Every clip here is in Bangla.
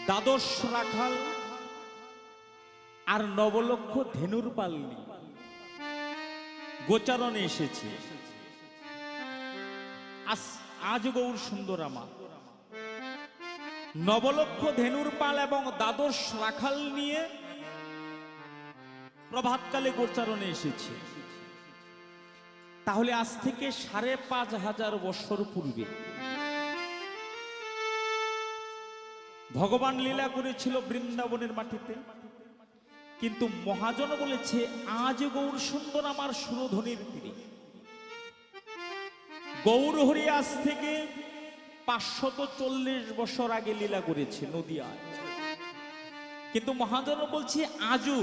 দ্বাদশ রাখাল আর নবলক্ষ ধেনুর পালনি গোচারণে এসেছে। আজ গৌর সুন্দরামা নবলক্ষ ধেনুর পাল এবং দ্বাদশ রাখাল নিয়ে প্রভাতকালে গোচারণে এসেছে। তাহলে আজ থেকে ৫,৫০০ বছর পূর্বে ভগবান লীলা করেছিল বৃন্দাবনের মাটিতে। কিন্তু মহাজন বলেছে আজ গৌর সুন্দর আমার সুরধ্বনির তীরে গৌর হরি আজ থেকে ৫৪০ বছর আগে লীলা করেছে নদিয়ায়। কিন্তু মহাজন বলছে আজও।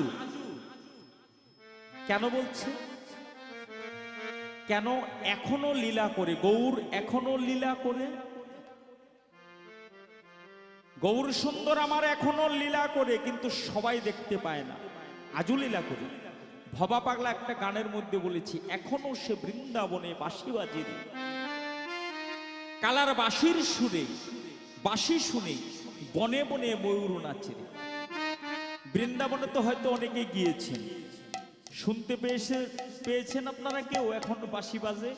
কেন বলছে? কেন এখনো লীলা করে? গৌর এখনো লীলা করে। গৌর সুন্দর আমার এখনো লীলা করে, কিন্তু সবাই দেখতে পায় না। আজও লীলা করে। ভবা পাগলা একটা গানের মধ্যে বলেছি এখনো সে বৃন্দাবনে বাঁশি বাজে রে। কালার বাঁশির সুরে বাঁশি শুনে বনে বনে ময়ূর নাচে। বৃন্দাবনে তো হয়তো অনেকে গিয়েছেন, শুনতে পেয়েছেন আপনারা কেউ এখন বাঁশি বাজে?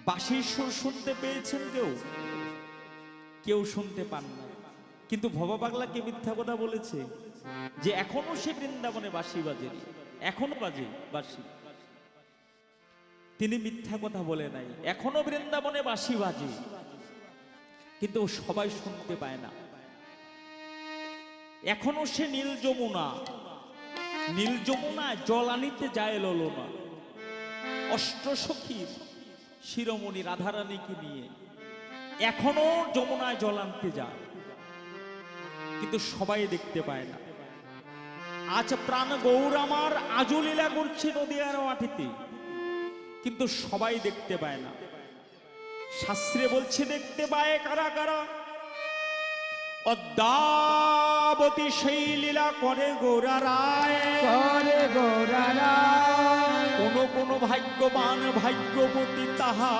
বাঁশির সুর শুনতে পেয়েছেন কেউ? কেউ শুনতে পান না। কিন্তু ভবা পাগলা কে মিথ্যা কথা বলেছে যে এখনো সে বৃন্দাবনে বাঁশি বাজে, এখনো বাজে বাঁশি। তিনি মিথ্যা কথা বলে নাই, এখনো বৃন্দাবনে বাঁশি বাজে, কিন্তু সবাই শুনতে পায় না। এখনো সে নীল যমুনায় জল আনিতে যায় ললনা, অষ্টসখীর শিরোমণি রাধারানীকে নিয়ে এখনো যমুনায় জল আনতে যায়, কিন্তু সবাই দেখতে পায় না। আজ প্রাণ গৌর আমার আজও লীলা করছে নদিয়ার মাটিতে, কিন্তু সবাই দেখতে পায় না। শাস্ত্রে বলছে দেখতে পায় কারা কারা? অদ্যাবতী সেই লীলা করে গৌরা রায়, করে গৌরা রায়। কোন ভাগ্যবান ভাগ্যবতী তাহা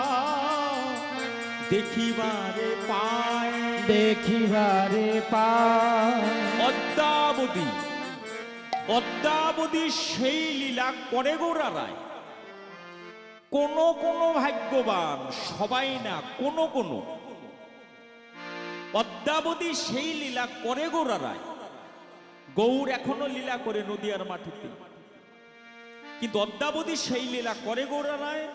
দেখিবারে পায়, দেখিবারে পায়। অদ্যাবতী সেই লীলা করে গৌরা রায়। কোন ভাগ্যবান, সবাই না, কোন অদ্যাবধি সেই লীলা করে গৌরা রায়। গৌর এখনো লীলা করে নদিয়ার মাটিতে, কিন্তু অদ্যাবধি সেই লীলা করে গৌরা রায়,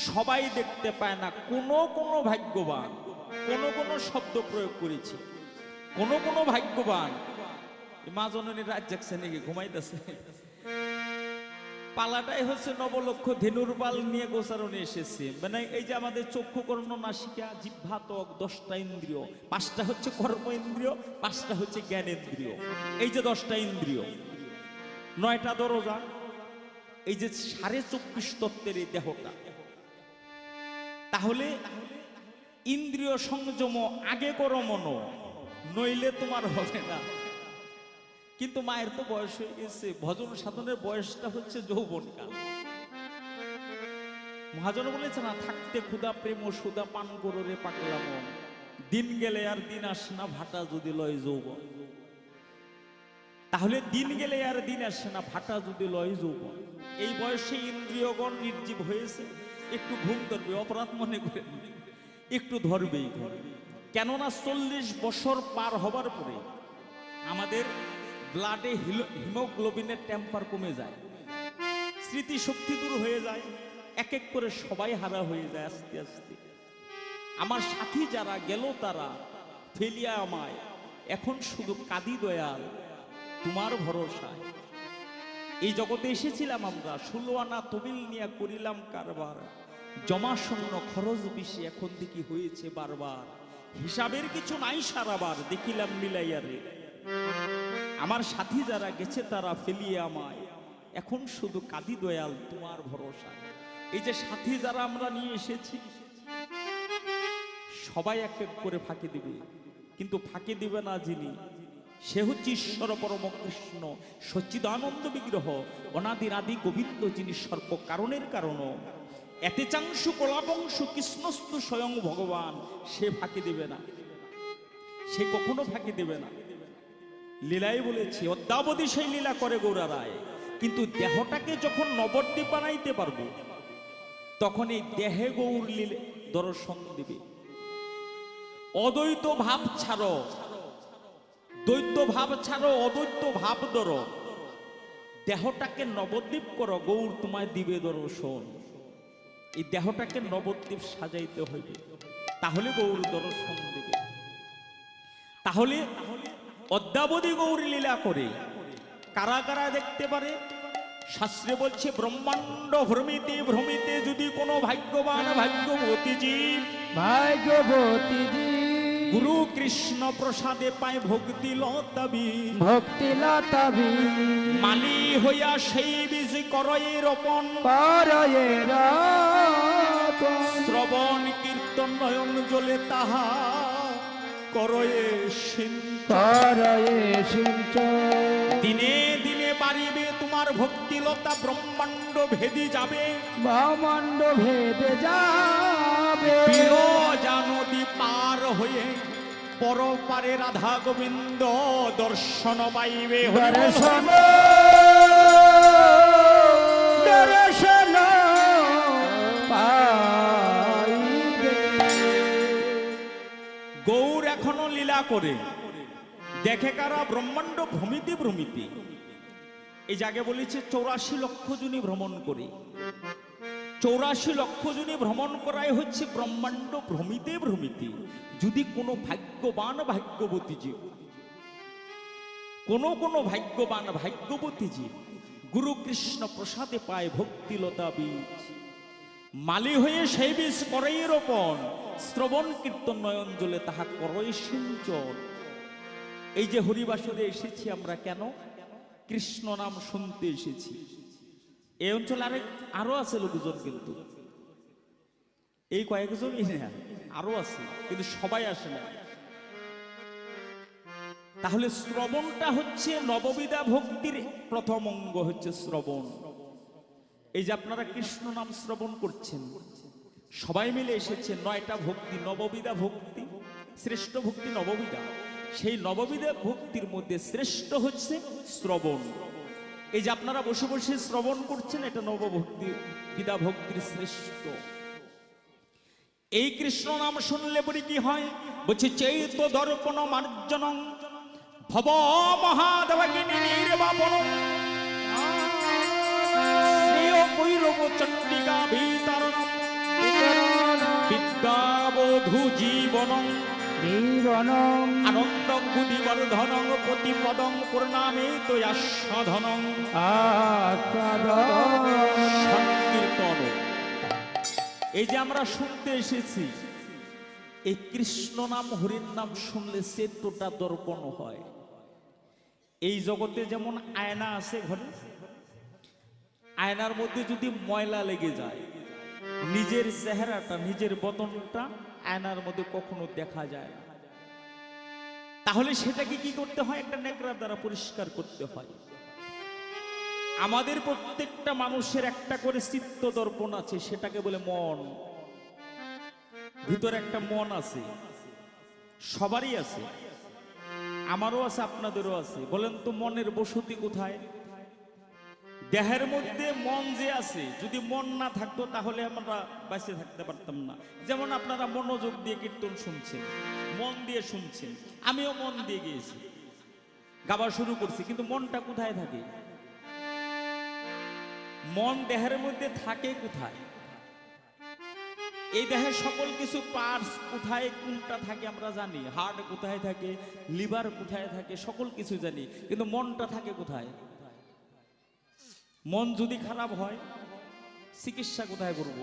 সবাই দেখতে পায় না। কোন ভাগ্যবান, কোন শব্দ প্রয়োগ করেছে, কোন ভাগ্যবান। মা জননী রাত জাগছে নাকি, ঘুমাইতেছে? পালাটাই হচ্ছে নবলক্ষ ধেনুর পাল নিয়ে গোচারণে এসেছে। মানে এই যে আমাদের চক্ষু, কর্ণ, নাসিকা, জিহ্বা, ত্বক, 10টা ইন্দ্রিয়, 5টা হচ্ছে কর্ম ইন্দ্রিয়, 5টা হচ্ছে জ্ঞানেন্দ্রিয়। এই যে 10টা ইন্দ্রিয়, 9টা দরজা, এই যে 24.5 তত্ত্বের এই দেহটা। তাহলে ইন্দ্রিয় সংযম আগে করো মনো, নইলে তোমার হবে না। কিন্তু মায়ের তো বয়স হয়ে গেছে, ভজন সাধনের বয়সটা হচ্ছে যৌবনকাল। মহাজন বলেছে না, থাকতে ক্ষুধা প্রেম ও সুধা পান করো রে পাগলা মন, দিন গেলে আর দিন আসে না ভাটা যদি লয় যৌবন। তাহলে দিন গেলে আর দিন আসে না ভাটা যদি লয় যৌবন। এই বয়সে ইন্দ্রিয়গণ নির্জীব হয়েছে, একটু ঘুম ধরবে, অপরাধ মনে করে একটু ধরবেই। কেননা 40 বছর পার হবার পরে আমাদের ব্লাডে হিমোগ্লোবিনের টেম্পার কমে যায়, স্মৃতিশক্তি দূর হয়ে যায়, এক এক করে সবাই হারা হয়ে যায় আস্তে আস্তে। আমার সাথী যারা গেল তারা ফেলিয়া আমায়, এখন শুধু কাঁদি দয়াল তোমার ভরসায়। এই জগতে এসেছিলাম আমরা, 16 আনা তবিল নিয়ে করিলাম কারবার, জমা শূন্য খরচ বেশি এখন দেখি হয়েছে বারবার, হিসাবের কিছু নাই সারাবার দেখিলাম মিলাইয়া রে। আমার সাথী যারা গেছে তারা ফেলিয়ে আমায়, এখন শুধু কাঁদি দয়াল তোমার ভরসায়। এই যে সাথী যারা আমরা নিয়ে এসেছি, সবাই এক এক করে ফাঁকি দিবে, কিন্তু ফাঁকি দিবে না যিনি, সে হচ্ছে ঈশ্বর পরম কৃষ্ণ সচ্চিদানন্দ বিগ্রহ, অনাদির আদি গোবিন্দ, যিনি সর্ব কারণের কারণ। এতে চাংশু কলাবংশু কৃষ্ণস্তু স্বয়ং ভগবান, সে ফাঁকি দিবে না। সে কখনো ফাঁকি দেবে না। লীলাই বলেছি অদ্যাবধি সেই লীলা করে গৌরা রায়, কিন্তু দেহটাকে যখন নবদ্বীপ বানাইতে পারবো তখন এই দেহে গৌর লীলে দর্শন দিবে। অদ্বৈত ভাব ছাড়ো, দ্বৈত ভাব ছাড়ো, অদ্বৈত ভাব ধরো, দেহটাকে নবদ্বীপ করো, গৌর তোমায় দিবে দর্শন। এই দেহটাকে নবদ্বীপ সাজাইতে হইবে, তাহলে গৌর দর্শন দিবে। তাহলে অদ্যাবধি গৌর লীলা করে কারা কারা দেখতে পারে? শাস্ত্রে বলছে ব্রহ্মাণ্ড ভ্রমিতে ভ্রমিতে যদি কোনো ভাগ্যবান ভাগ্যবতী জীব গুরু কৃষ্ণ প্রসাদে পায় ভক্তি লতাবি মালি হইয়া সেই বীজ করয়ে রোপণ শ্রবণ কীর্তন নয়ন জলে তাহা করয়ে দিনে দিনে বাড়িবে তোমার ভক্তিলতা, ব্রহ্মাণ্ড ভেদি যাবে, ব্রহ্মাণ্ড ভেদে যাবে, বিরজা নদী পার হয়ে পরপারে রাধা গোবিন্দ দর্শন পাইবে। দর্শন দর্শন পাইবে। গৌর এখনো লীলা করে দেখে কারা? ব্রহ্মাণ্ড ভ্রমিতে ভ্রমিতে। এই জায়গায় বলেছে 84 লক্ষ জনী ভ্রমণ করে। 84 লক্ষ জনী ভ্রমণ করাই হচ্ছে ব্রহ্মাণ্ড ভ্রমিতে ভ্রমিতে। যদি কোনো ভাগ্যবান ভাগ্যবতী জীব, কোনো ভাগ্যবান ভাগ্যবতী জীব গুরু কৃষ্ণ প্রসাদে পায় ভক্তিলতা বীজ, মালি হয়ে সেই বীজ করই রোপণ, শ্রবণ কীর্তন নয়ন জলে তাহা করই সিঞ্চন। এই যে হরিবাসরে এসেছি আমরা কেন? কৃষ্ণ নাম শুনতে এসেছি। এই অঞ্চলে আরো আছে লোকজন, কিন্তু এই কয়েকজনই না, আরো আছে, কিন্তু সবাই আসে না। তাহলে শ্রবণটা হচ্ছে নববিধা ভক্তির প্রথম অঙ্গ, হচ্ছে শ্রবণ। এই যে আপনারা কৃষ্ণ নাম শ্রবণ করছেন, সবাই মিলে এসেছে। 9টা ভক্তি, নববিধা ভক্তি, শ্রেষ্ঠ ভক্তি নববিধা। সেই নববিধা ভক্তির মধ্যে শ্রেষ্ঠ হচ্ছে শ্রবণ। এই যে আপনারা বসে বসে শ্রবণ করছেন, এটা নবভক্তি বিধা ভক্তির শ্রেষ্ঠ। এই কৃষ্ণ নাম শুনলে পরে কি হয়? বলছে চৈত দর্পণ মার্জনং ভব মহাদেবগিনী নির্বাপনং শ্রেয় কৈরব চণ্ডিকা বিতরণং বিদ্যাবধূ জীবনং আনন্দ বুদ্ধিবর্ধনং প্রতিপদং প্রণামে তোয়া সাধনং সংকীর্তন। এই যে আমরা শুনতে এসেছি, এই কৃষ্ণ নাম হরির নাম শুনলে চেতটা দর্পণ হয়। এই জগতে যেমন আয়না আছে ঘরে, আয়নার মধ্যে যদি ময়লা লেগে যায়, নিজের চেহারাটা, নিজের বদনটা আয়নার মধ্যে কখনো দেখা যায় না। তাহলে সেটাকে কি করতে হয়? একটা নেকড়ার দ্বারা পরিষ্কার করতে হয়। আমাদের প্রত্যেকটা মানুষের একটা করে চিত্ত দর্পণ আছে, সেটাকে বলে মন। ভিতরে একটা মন আছে, সবারই আছে, আমারও আছে, আপনাদেরও আছে। বলেন তো মনের বসতি কোথায়? দেহের মধ্যে মন যে আছে, যদি মন না থাকতো তাহলে আমরা বেঁচে থাকতে পারতাম না। যেমন আপনারা মনোযোগ দিয়ে কীর্তন শুনছেন, মন দিয়ে শুনছেন, আমিও মন দিয়ে গিয়েছি, গাওয়া শুরু করছি, কিন্তু মনটা কোথায় থাকে? মন দেহের মধ্যে থাকে কোথায়? এই দেহের সকল কিছু পার্টস কোথায় কোনটা থাকে আমরা জানি। হার্ট কোথায় থাকে, লিভার কোথায় থাকে, সকল কিছু জানি, কিন্তু মনটা থাকে কোথায়? মন যদি খারাপ হয়, চিকিৎসা কোথায় করব?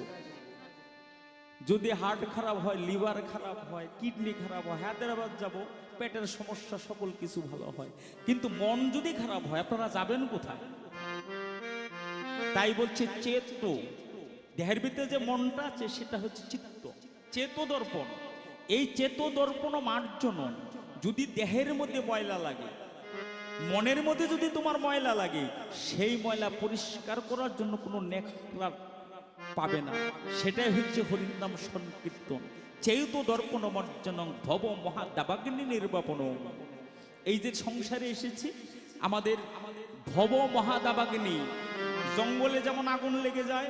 যদি হার্ট খারাপ হয়, লিভার খারাপ হয়, কিডনি খারাপ হয়, হায়দ্রাবাদ যাব, পেটের সমস্যা, সকল কিছু ভালো হয়। কিন্তু মন যদি খারাপ হয়, আপনারা যাবেন কোথায়? তাই বলছে চেত, দেহের ভিতরে যে মনটা আছে সেটা হচ্ছে চিত্ত, চেত দর্পণ। এই চেত দর্পণ মার্জন, যদি দেহের মধ্যে ময়লা লাগে, মনের মধ্যে যদি তোমার ময়লা লাগে, সেই ময়লা পরিষ্কার করার জন্য কোনো নেকড়ার পাবে না। সেটাই হচ্ছে হরির নাম সংকীর্তন। চেয়ুত দর্পণ মর্জনং ভব মহাদাবাগ্নি নির্বাপন। এই যে সংসারে এসেছি, আমাদের ভব মহাদাবাগ্নি, জঙ্গলে যেমন আগুন লেগে যায়,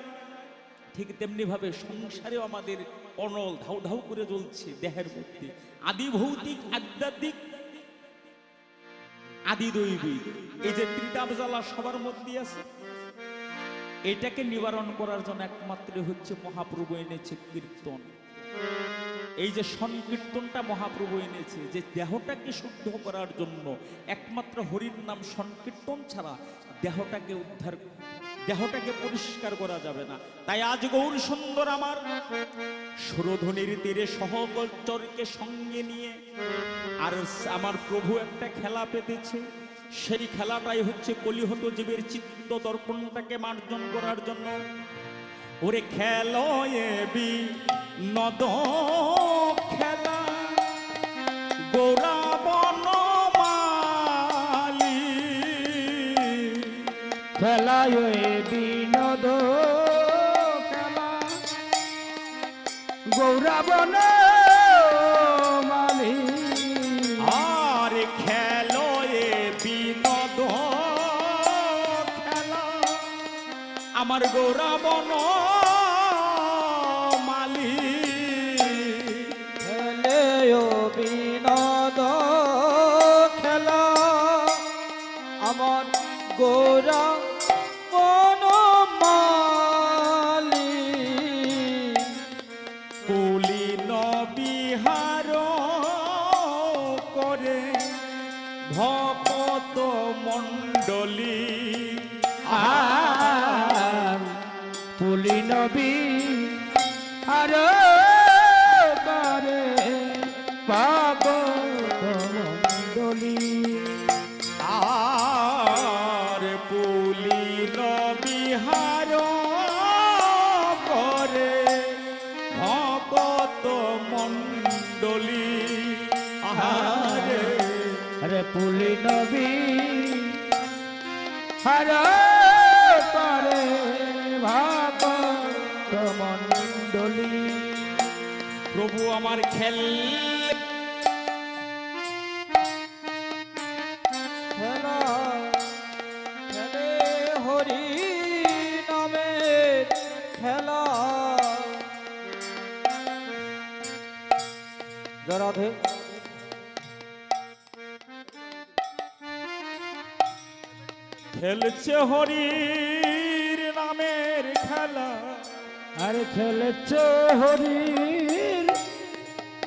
ঠিক তেমনি ভাবে সংসারেও আমাদের অনল ধাউ ধাউ করে জ্বলছে দেহের মধ্যে। আদি ভৌতিক, আধ্যাত্মিক, আদি দৈবিক, এই যে ত্রিতাপ জ্বালা সবার মধ্যে আছে। এটাকে নিবারণ করার জন্য একমাত্র হচ্ছে মহাপ্রভু এনেছে কীর্তন। এই যে সংকীর্তনটা মহাপ্রভু এনেছে, যে দেহটাকে শুদ্ধ করার জন্য একমাত্র হরির নাম সংকীর্তন ছাড়া দেহটাকে উদ্ধার, দেহটাকে পরিষ্কার করা যাবে না। তাই আজ গৌর সুন্দর আমার সুরধনির তীরে সহচরকে সঙ্গে নিয়ে আর আমার প্রভু একটা খেলা পেতেছে। সেই খেলাটাই হচ্ছে কলিহত জীবের চিত্ত দর্পণটাকে মার্জন করার জন্য। ওরে খেলয়ে বিনোদ খেলা গৌরা বনমালী, খেলায় বিনোদ খেলা গৌরাবন মালি। আর খেলয়ে বিনোদ খেলা আমার গৌরা বনমালী। খেলেও বিনোদ খেলা আমার গৌরা বনমালি। পুলিন বিহার করে ভকত মণ্ডলী। পুলি নবী আর করে ভাগবত মণ্ডলী। আর পুলিন বিহার করে ভকত মণ্ডলী। আহারে আরে পুলি নবী আর করে ভাগবত মণ্ডলী। প্রভু আমার খেল খেলা খেলে হরি নামে খেলা। রাধে খেলছে হরির নামের খেলা। আর খেলেছে হরির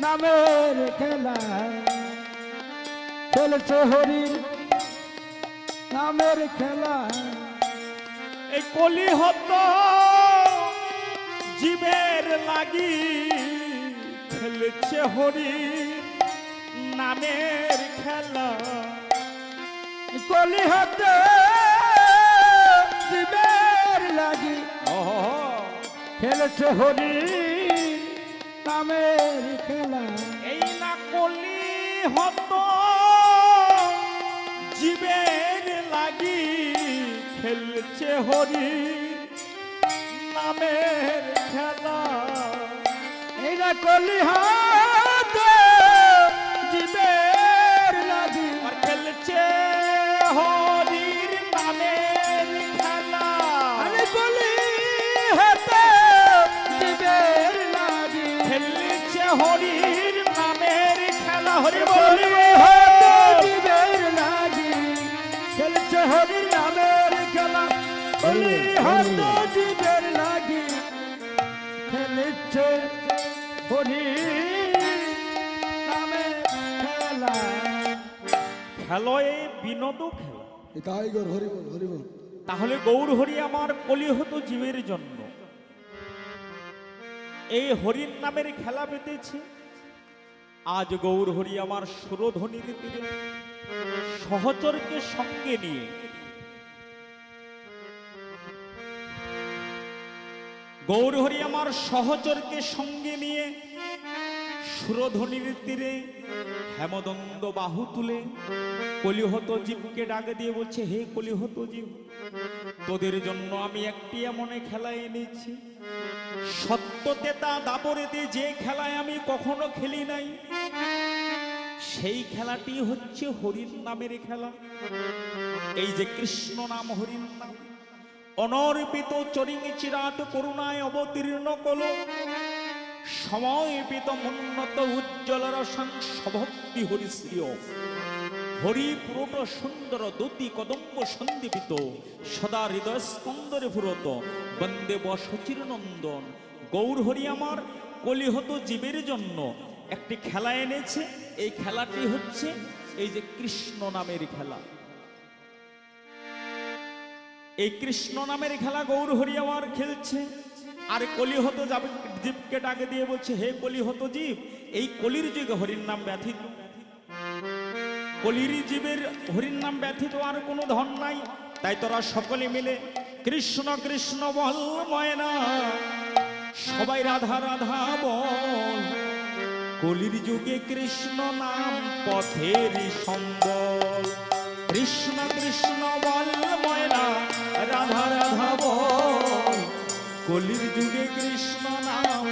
নামের খেলা। খেলেছে হরির নামের খেলা। এই কলিহত জীবের লাগি খেলছে হরির নামের খেলা। কলিহত জীবের লাগি খেলেছে হরির নামের খেলা। এই না কলিহত জীবের লাগি খেলছে হরির নামের খেলা। এই না কলিহত জীবের লাগি আর খেলছে হরির নামের খেলা। আরে কলিহত জীবের লাগি খেলছে হরির নামের খেলা। হরি বল কলিহত জীবের লাগি খেলছে হরির নামের খেলা। কলিহত জীবের লাগি খেলছে হরির নামের খেলা। খেলয়ে বিনোদ খেলা। তাই গর হরি বল হরি বল। তাহলে গৌর হরি আমার কলিহত জীবের জন্য এই হরির নামের খেলা পেতেছে। আজ গৌর হরি আমার সুরধ্বনির তীরে সহচরকে সঙ্গে নিয়ে গৌর হরি আমার সহচরকে সঙ্গে নিয়ে সুরধ্বনির তীরে হেমদন্দ বাহু তুলে কলিহত জীবকে ডাকে দিয়ে বলছে, হে কলিহত জীব, তোদের জন্য আমি একটি এমন খেলা এনেছি, সত্যতেতা দাপরেতে যে খেলায় আমি কখনো খেলি নাই, সেই খেলাটি হচ্ছে হরির নামের খেলা। এই যে কৃষ্ণ নাম, হরির নাম, অনর্পিত চরিং চিরাট করুণায় অবতীর্ণ কল, সময়পিত মুন্নত উজ্জ্বল রসংভক্তি হরিশ্রিয়, হরি পুরোট সুন্দর দূতি কদম্ব সন্দীপিত, সদা হৃদয় স্কন্দরে ফুরত, বন্দে বসচির নন্দন। গৌর হরি আমার কলিহত জীবের জন্য একটি খেলা এনেছে। এই খেলাটি হচ্ছে এই যে কৃষ্ণ নামের খেলা। এই কৃষ্ণ নামের খেলা গৌর হরি আমার খেলছে। আর কলিহত জীবকে ডাকে দিয়ে বলছে, হে কলিহত জীব, এই কলির যুগে হরির নাম ব্যথিত, কলির জীবের হরির নাম ব্যথিত আর কোনো ধন নাই। তাই তোরা সকলে মিলে কৃষ্ণ কৃষ্ণ বল ময়না, সবাই রাধা রাধা বল। কলির যুগে কৃষ্ণ নাম পথের সম্বল, কৃষ্ণ কৃষ্ণ বল ময়না, রাধা রাধা বল। কলির যুগে কৃষ্ণ নাম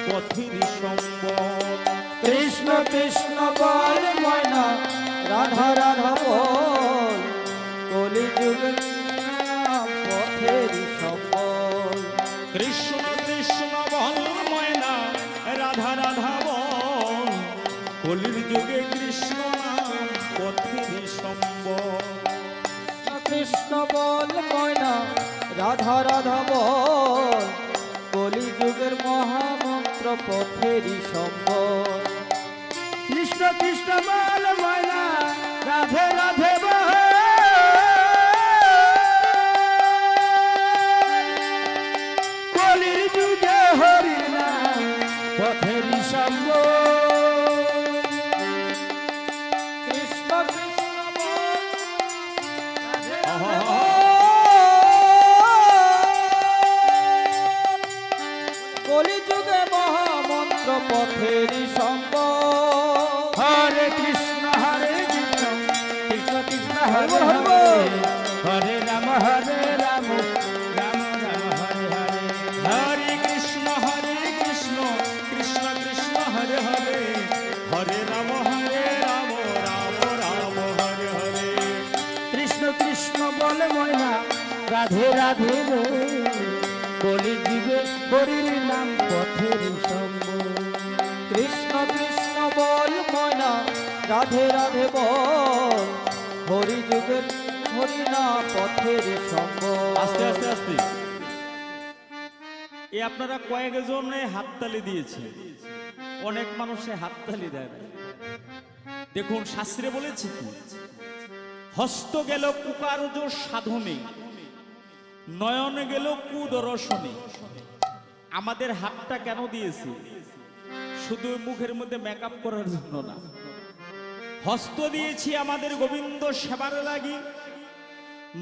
পথের সম্বল, কৃষ্ণ কৃষ্ণ বল ময়না, রাধা রাধা বল। কলি যুগে পথের সম্বল, কৃষ্ণ কৃষ্ণ বল ময়না, রাধা রাধা বল। কলির যুগে কৃষ্ণ নাম পথের সম্বল, কৃষ্ণ বল ময়না, রাধা রাধা বল। কলি যুগের মহামন্ত্র পথেরই সম্বল। কৃষ্ণ কৃষ্ণ বল ময়না, রাধে রাধে বল। কলির যুগে হরির নাম পথেরই সম্বল। কৃষ্ণ কৃষ্ণ বল, রাধে রাধে বল। কলি যুগে মহামন্ত্র পথেরই সম্বল। হরে কৃষ্ণ কৃষ্ণ কৃষ্ণ হরে হরে, হরে রাম রাম রাম হরে হরে। হরে কৃষ্ণ কৃষ্ণ কৃষ্ণ হরে হরে, হরে রাম রাম রাম হরে হরে। কৃষ্ণ কৃষ্ণ বলে ময়না, রাধে রাধে বল। কলি যুগে হরির নাম পথেরই সম্বল। কৃষ্ণ কৃষ্ণ বল ময়না, রাধে রাধে বল। হরি যুগের হরি নাম পথেরই সম্বল। আস্তে আস্তে আস্তে। এ আপনারা কয়েকজনে হাততালি দিয়েছে, অনেক মানুষে হাততালি দেয় না। দেখুন শাস্ত্রে বলেছে কি, হস্ত গেল কুকার্য সাধনে, নয়ন গেল কুদর্শনে। আমাদের হাতটা কেন দিয়েছি? শুধু মুখের মধ্যে মেকআপ করার জন্য না। হস্ত দিয়েছি আমাদের গোবিন্দ সেবার লাগি,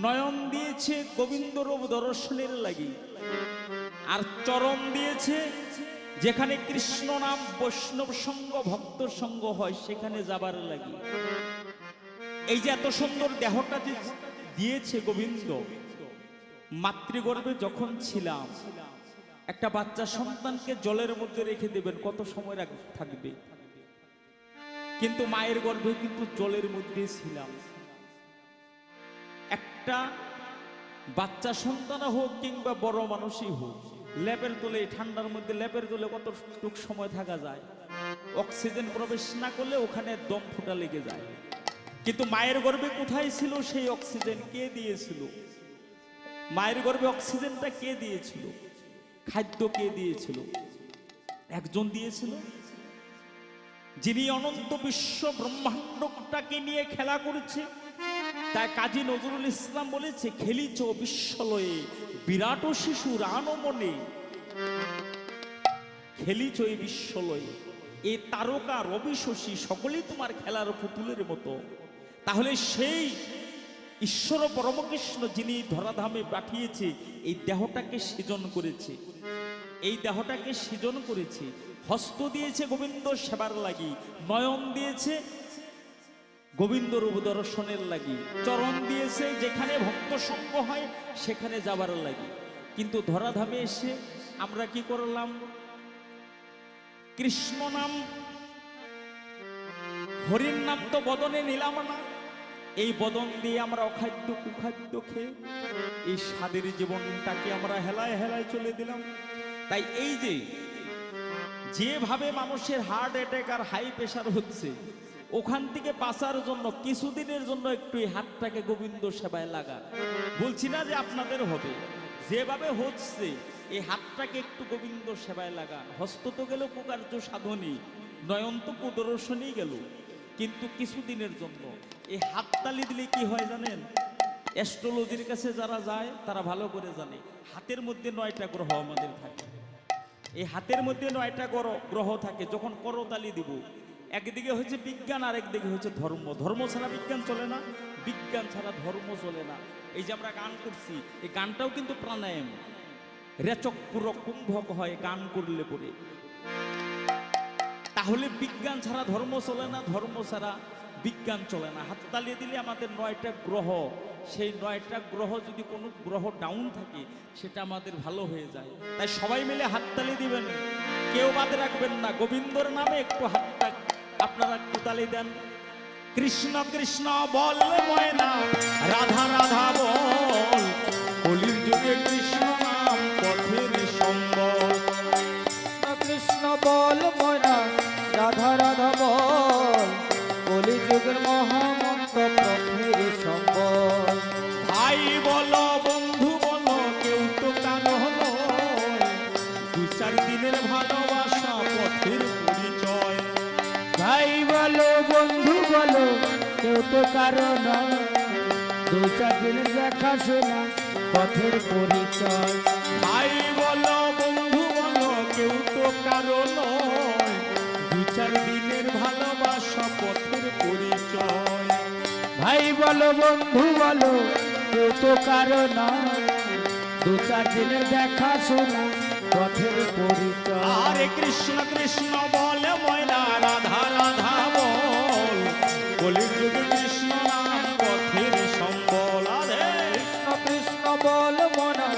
নয়ন দিয়েছে গোবিন্দ রূপ দর্শনের লাগি, আর চরণ দিয়েছে যেখানে কৃষ্ণ নাম বৈষ্ণব সঙ্গ ভক্ত সঙ্গ হয় সেখানে যাবার লাগি। এই যে এত সুন্দর দেহটা যে দিয়েছে গোবিন্দ, মাতৃগর্ভে যখন ছিলাম, একটা বাচ্চা সন্তানকে জলের মধ্যে রেখে দেবেন, কত সময় থাকবে? কিন্তু মায়ের গর্ভে কিন্তু জলের মধ্যে ছিলাম। একটা বাচ্চা সন্তান হোক কিংবা বড় মানুষই হোক, ল্যাপের তলে, ঠান্ডার মধ্যে ল্যাপের তলে কতটুক সময় থাকা যায়? অক্সিজেন প্রবেশ না করলে ওখানে দম ফুটা লেগে যায়। কিন্তু মায়ের গর্ভে কোথায় ছিল সেই অক্সিজেন? কে দিয়েছিল? মায়ের গর্ভে অক্সিজেনটা কে দিয়েছিল? খাদ্য কে দিয়েছিল? একজন দিয়েছিল, যিনি অনন্ত বিশ্ব ব্রহ্মাণ্ডটাকে নিয়ে খেলা করেছে। তাই কাজী নজরুল ইসলাম বলেছে, খেলিছ বিশ্বলয়ে বিরাট শিশুর আনমনে। খেলিছ এই বিশ্বলয়ে, এই তারকা রবি শশী সকলেই তোমার খেলার পুতুলের মতো। তাহলে সেই ঈশ্বর পরমকৃষ্ণ যিনি ধরাধামে পাঠিয়েছে, এই দেহটাকে সৃজন করেছে, এই দেহটাকে সৃজন করেছে, হস্ত দিয়েছে গোবিন্দ সেবার লাগি, নয়ন দিয়েছে গোবিন্দ রূপ দর্শনের লাগি, চরণ দিয়েছে যেখানে ভক্ত সঙ্গ হয় সেখানে যাবার লাগি। কিন্তু ধরাধামে এসে আমরা কি করলাম? কৃষ্ণ নাম, হরির নাম তো বদনে নিলাম না, এই বদন দিয়ে আমরা অখাদ্য কুখাদ্য খেয়ে এই স্বাদের জীবনটাকে আমরা হেলায় হেলায় চলে দিলাম। তাই এই যে যেভাবে মানুষের হার্ট অ্যাটাক আর হাই প্রেশার হচ্ছে, ওখান থেকে বাঁচার জন্য কিছুদিনের জন্য একটু এই হাতটাকে গোবিন্দ সেবায় লাগান। বলছি না যে আপনাদের হবে, যেভাবে হচ্ছে এই হাতটাকে একটু গোবিন্দ সেবায় লাগান। হস্ত তো গেল কুকার্য সাধনী, নয়ন তো কুদর্শনই গেল, কিন্তু কিছুদিনের জন্য এই হাততালি দিলে কি হয় জানেন? অ্যাস্ট্রোলজির কাছে যারা যায় তারা ভালো করে জানে, হাতের মধ্যে 9টা গ্রহ আমাদের থাকে। এই হাতের মধ্যে 9টা গ্রহ থাকে। যখন করতালি দিব, একদিকে হচ্ছে বিজ্ঞান আর একদিকে হচ্ছে ধর্ম। ধর্ম ছাড়া বিজ্ঞান চলে না, বিজ্ঞান ছাড়া ধর্ম চলে না। এই যে আমরা গান করছি, এই গানটাও কিন্তু প্রাণায়াম, রেচক পুরো কুম্ভক হয় গান করলে পরে। তাহলে বিজ্ঞান ছাড়া ধর্ম চলে না, ধর্ম ছাড়া বিজ্ঞান চলে না। হাততালি দিলে আমাদের 9টা গ্রহ, সেই 9টা গ্রহ যদি কোনো গ্রহ ডাউন থাকে সেটা আমাদের ভালো হয়ে যায়। তাই সবাই মিলে হাততালি দিবেন, কেউ বাদ রাখবেন না। গোবিন্দর নামে একটু হাতটা আপনারা একটু তালি দেন। কৃষ্ণ কৃষ্ণ বল ময়না, রাধা রাধা বল, কলির যুগে কৃষ্ণ নাম পথের সম্বল। কৃষ্ণ বল ময়না, রাধা রাধা বল, কলি যুগের মহামন্ত্র পথের সম্বল। ভাই বলো বন্ধু বলো, কেউ তো কালো হলো, 2-4 দিনের ভালোবাসা পথের পরিচয়। ভাই বলো বন্ধু বলো, কেউ তো কারণ 2-4 দিনের দেখাশোনা পথের পরিচয়। ভাই বলো বন্ধু বলো, কেউ তো কারো নয়, 2-4 দিনের ভালোবাসা পথের পরিচয়। ভাই বলো বন্ধু বলো, কেউ তো কারণ 2-4 দিনের দেখাশোনা পথের পরিচয়। আরে কৃষ্ণ কৃষ্ণ বল ময়না, রাধা রাধা বল, কলির যুগে কৃষ্ণ নাম পথের সম্বল। আরে কৃষ্ণ কৃষ্ণ বল মনা,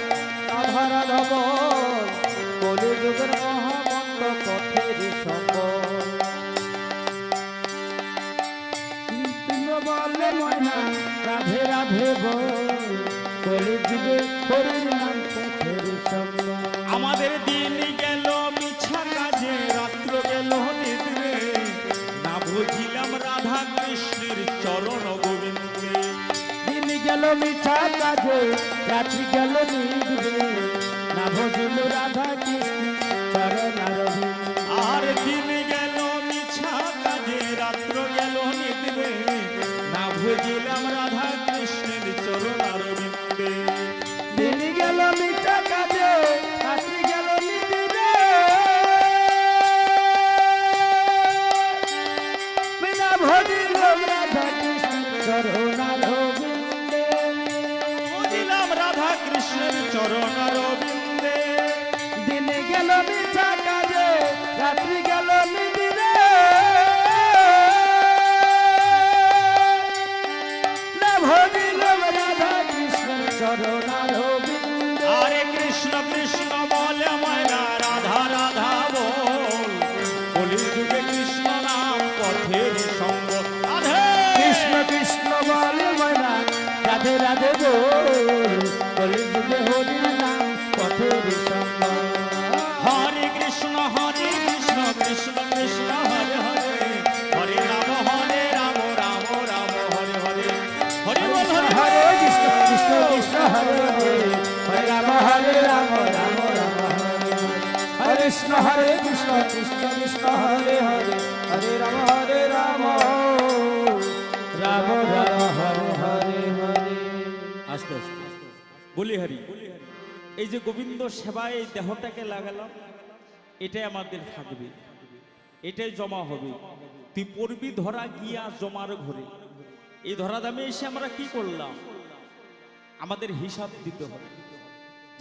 রাধা রাধা বল, কলি যুগের মহামন্ত্র পথের সম্বল। কৃষ্ণ বল ময়না, রাধে রাধে বল, কলি যুগে হরির নাম পথের সম্বল। আমাদের দিন গেল মিছা কাজে, রাত্র গেল নিদ্রে, না বুঝিলাম রাধা কৃষ্ণের চরণ গোবিন্দে। দিন গেল মিঠা কাজে, রাত্রি গেল নিদ্রে, না ভজিল রাধা কৃষ্ণ চরণ অরবিন্দ। আর দিন গেল মিছা কাজে, রাত্র গেল নিদ্রে, না বুঝিলাম রাধা কৃষ্ণের চরণ অরবিন্দে। দিন গেল মিঠা কাজে, রাত্রি গেল নিদ্রে, বিনা ভজিল রাধা কৃষ্ণ চরণ অরবিন্দে। বুঝিলাম রাধা কৃষ্ণের চরণ অরবিন্দে। দিন গেল মিঠা কাজে, রাত্রি গেল নিদ্রে, না ভজিল রাধা কৃষ্ণ চরণ অরবিন্দে। আরে কৃষ্ণ কৃষ্ণ বলে ময়না, রাধা রাধা বল, কলির যুগে কৃষ্ণ নাম পথের সম্বল। রাধে কৃষ্ণ কৃষ্ণ বল ময়না, রাধে রাধে বল, কলি যুগে হরির নাম পথের সম্বল। হরে কৃষ্ণ কৃষ্ণ কৃষ্ণ হরে হরে, হরে রাম রাম রাম হরে হরে। হরি বল হরি হরে কৃষ্ণ কৃষ্ণ কৃষ্ণ হরে হরে, হরে রাম রাম রাম হরে হরে। হরে কৃষ্ণ কৃষ্ণ কৃষ্ণ হরে হরে, হরে রাম রাম রাম হরে হরে হরে। আস্তে আস্তে বলি হরি। এই যে গোবিন্দ সেবায় এই দেহটাকে লাগালাম, এটাই আমাদের থাকবে, এটাই জমা হবে। তুই পড়বি ধরা গিয়া জমার ঘরে। এই ধরাধামে এসে আমরা কি করলাম, আমাদের হিসাব দিতে হবে।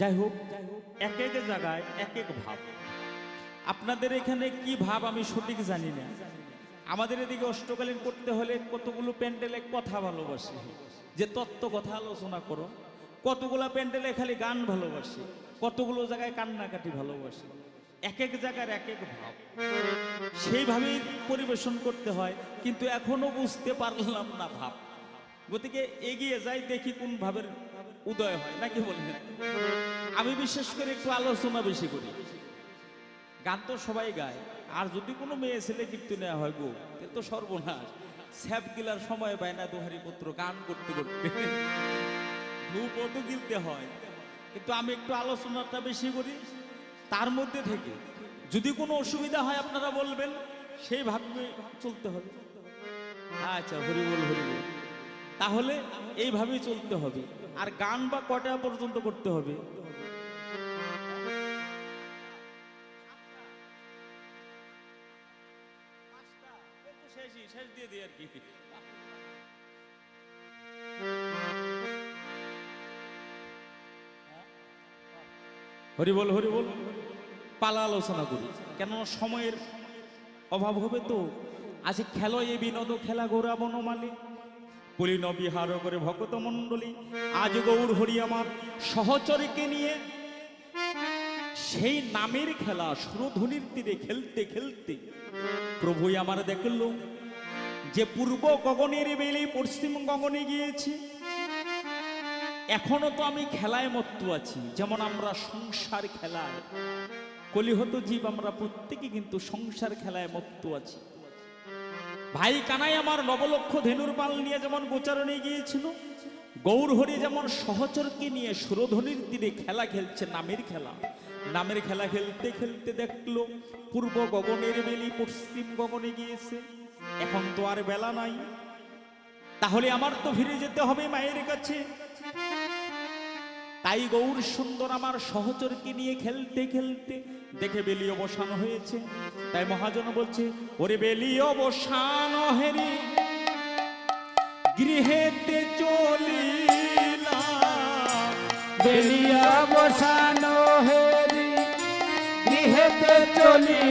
যাই হোক, এক এক জায়গায় এক এক ভাব। আপনাদের এখানে কি ভাব আমি সঠিক জানি না। আমাদের এদিকে অষ্টকালীন করতে হলে কতগুলো প্যান্ডেলে কথা ভালোবাসে, যে তত্ত্ব কথা আলোচনা করো, কতগুলো প্যান্ডেলে খালি গান ভালোবাসে, কতগুলো জায়গায় কান্নাকাটি ভালোবাসে। এক এক জায়গার এক এক ভাব, সেইভাবেই পরিবেশন করতে হয়। কিন্তু এখনো বুঝতে পারলাম না ভাব, গতিকে এগিয়ে যাই, দেখি কোন ভাবের উদয় হয়, নাকি বলেন? আমি বিশেষ করে একটু আলোচনা বেশি করি। গান তো সবাই গায়, আর যদি কোনো মেয়ে ছেলে কীর্তনে হয় গো, এ তো সর্বনাশ। স্যাপ গিলার সময় পায় না দোহারি পুত্র গান করতে করতে, ধূপও তো গিলতে হয়। কিন্তু আমি একটু আলোচনাটা বেশি করি, তার মধ্যে থেকে যদি কোনো অসুবিধা হয় আপনারা বলবেন, সেইভাবে চলতে হবে। আচ্ছা, হরি বল হরি বল, তাহলে এইভাবেই চলতে হবে। আর গান বা কটা পর্যন্ত করতে হবে? শেষ দিয়ে দিই আর কি। হরি বল হরি বল, পালা আলোচনা করি, কেন সময়ের অভাব হবে তো। আজ খেলো এ বিনোদ খেলা গোরা বনমালী, পুলিন বিহার করে ভক্ত মণ্ডলী। আজ গৌর হরি আমার সহচরীকে নিয়ে সেই নামের খেলা সুরধ্বনির তীরে খেলতে খেলতে প্রভুই আমার দেখল যে পূর্ব গগনের বেলে পশ্চিম গগনে গিয়েছে। এখনো তো আমি খেলায় মত্ত আছি, যেমন আমরা সংসার খেলায়, কলিহত জীব আমরা প্রত্যেকে কিন্তু সংসার খেলায় মত্ত আছি। ভাই কানাই আমার নবলক্ষ ধেনুর পাল নিয়ে যেমন গোচারণে গিয়েছিল, গৌর হরি যেমন সহচরকে নিয়ে সুরধ্বনির তীরে খেলা খেলছে, নামের খেলা। নামের খেলা খেলতে খেলতে দেখলো পূর্ব গগনের বেলি পশ্চিম গগনে গিয়েছে। এখন তো আর বেলা নাই, তাহলে আমার তো ফিরে যেতে হবে মায়ের কাছে। তাই গৌর সুন্দর আমার সহচরকে নিয়ে খেলতে খেলতে দেখে বেলি অবসান হয়েছে। তাই মহাজন বলছে, ওরে বেলি অবসান হেরি গৃহেতে চলিলাম, বেলি অবসান হেরি গৃহেতে চলি